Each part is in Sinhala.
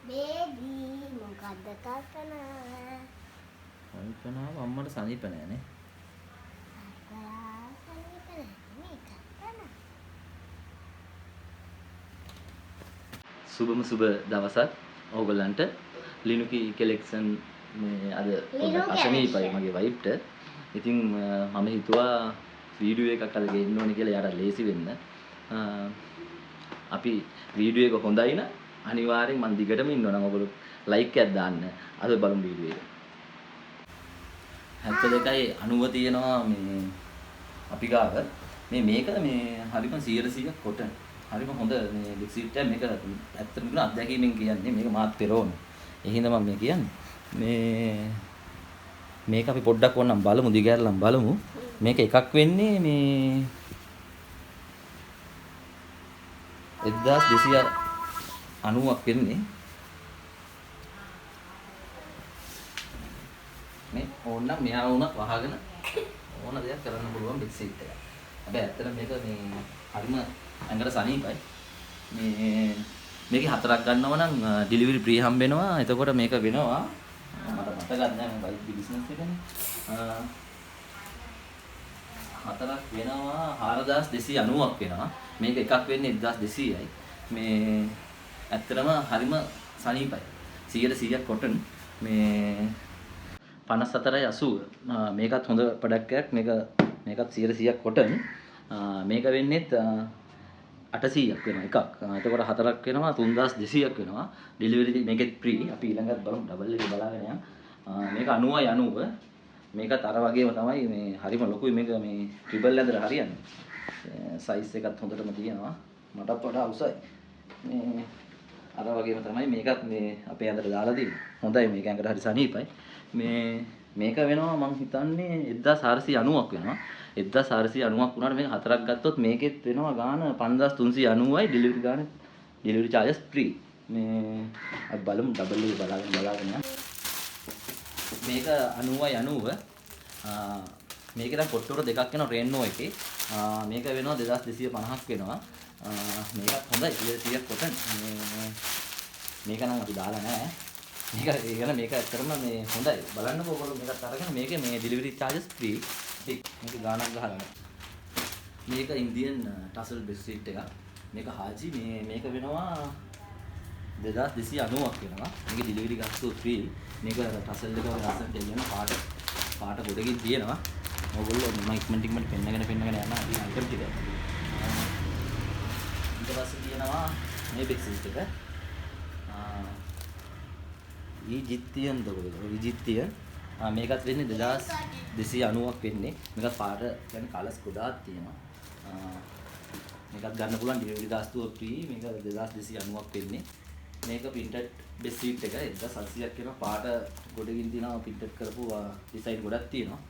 බේබි මොකද්ද කල්පනා? කල්පනාව අම්මට සනීප නෑනේ. සුබම සුබ දවසක් ඕගොල්ලන්ට. ලිනුකි කලෙක්ෂන් මේ අද පොඩ්ඩක් අසනීපයි මගේ වයිෆ්ට. ඉතින් මම හිතුවා වීඩියෝ එකක් අද ගේන්න ඕනේ කියලා යාට ලේසි වෙන්න. අපි වීඩියෝ එක හොඳයි න අනිවාර්යෙන් මම දිගටම ඉන්නවා නම් ඔයගොල්ලෝ ලයික් එකක් දාන්න. අද බලමු වීඩියෝ එක. 72.90 තියෙනවා මේ අපි ගාව. මේක මේ හරිම 100%ක් කොටන්. හරිම හොඳ මේ ලිප්ස්ටික් එක මේක ඇත්තටම කියන අත්දැකීමෙන් කියන්නේ මේක මාත් පෙරෝන. ඒ හින්දා මම මේ කියන්නේ මේක අපි පොඩ්ඩක් ඕනනම් බලමු දිගහැරලම් බලමු. මේක එකක් වෙන්නේ මේ 1290ක් වෙන්නේ. මේ ඕනනම් මෙහා වුණා වහගෙන ඕන දෙයක් කරන්න පුළුවන් ලිප්ස්ටික් එක. හැබැයි ඇත්තටම මේක මේ හරිම ඇඟට සනීපයි. මේකේ හතරක් ගන්නව නම් ඩෙලිවරි ෆ්‍රී හම්බ වෙනවා. එතකොට මේක වෙනවා මට මතක නැහැ මම බයික් බිස්නස් එකනේ. හතරක් වෙනවා 4290ක් වෙනවා. මේක එකක් වෙන්නේ 1200යි. මේ ඇත්තටම හරිම සනීපයි. 100% කොටන් මේ 54.80 මේකත් හොඳ ප්‍රොඩක්ට් එකක්. මේකත් 100% කොටන්. මේක වෙන්නේත් 800ක් වෙනවා එකක්. එතකොට හතරක් වෙනවා 3200ක් වෙනවා. ඩෙලිවරි මේකෙත් ෆ්‍රී. අපි ඊළඟට බලමු ඩබල් එක බලාගෙන යන්න. මේක 90යි 90. මේකත් අර වගේම තමයි මේ හරිම ලොකුයි මේක මේ ට්‍රිබල් ඇඳලා හරියන්නේ. සයිස් එකත් හොඳටම තියෙනවා. මටත් වඩා උසයි. මේ අර වගේම තමයි මේකත් මේ අපේ ඇඳට දාලා තියෙන්නේ. හොඳයි මේක ඇඟට හරි සනීපයි. මේක වෙනවා මම හිතන්නේ 1490ක් වෙනවා. 1490ක් වුණාට මේක හතරක් ගත්තොත් මේකෙත් වෙනවා ගාන 5390යි ඩෙලිවරි ගාන ඩෙලිවරි charges free. මේ අපි බලමු ඩබල් එක බලාගෙන යන්න. මේක 90යි 90. මේකේ දැන් පොට්ටෝර දෙකක් වෙනවා රේන්නෝ එකේ. මේක වෙනවා 2250ක් වෙනවා. මේකත් හොඳයි 100ක් කොටන්. මේක නම් අපි දාලා නැහැ. මේක ඇත්තටම මේ හොඳයි. බලන්නකෝ ඔයගොල්ලෝ මේකත් අරගෙන මේකේ මේ ඩෙලිවරි charges free. මේක ගානක් ගහලා. මේක ඉන්දියන් ටසල් බෙස්ට් එකක්. මේක හාජි මේක වෙනවා 2290ක් වෙනවා. මේක ඩෙලිවරි ගාස්තු free. මේක ටසල් එක වගේ ලස්සනට දෙන්න පාට ගොඩකින් තියෙනවා. ඔයගොල්ලෝ මම ඉක්මනට පෙන්නගෙන යන්න අදී අයිටම් ටික. ඊට පස්සේ තියෙනවා මේ බෙක්සිස් එක. ඊජිප්තියන් ඊජිප්තිය මේකත් වෙන්නේ 2290ක් වෙන්නේ. මේකත් පාට يعني කලර්ස් ගොඩාක් තියෙනවා. මේකත් ගන්න පුළුවන් ඩෙලිවරි ගාස්තුව ෆ්‍රී. මේක 2290ක් වෙන්නේ. මේක printed bedsheet එක 1700ක් වෙනවා. පාට ගොඩකින් තියෙනවා printed කරපු ඩිසයින් ගොඩක් තියෙනවා.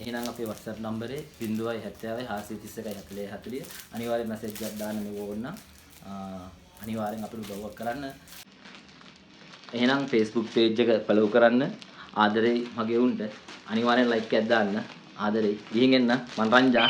එහෙනම් අපේ WhatsApp නම්බරේ 070 431 40 අනිවාර්යෙන් මැසේජ් එකක් දාන්න මේ ඕන. අනිවාර්යෙන් අපිට උදව්වක් කරන්න. එහෙනම් Facebook page එක follow කරන්න. ආදරේ මගේ උන්ට අනිවාර්යෙන් like එකක් දාන්න. ආදරේ ගිහින් එන්න මං රංජා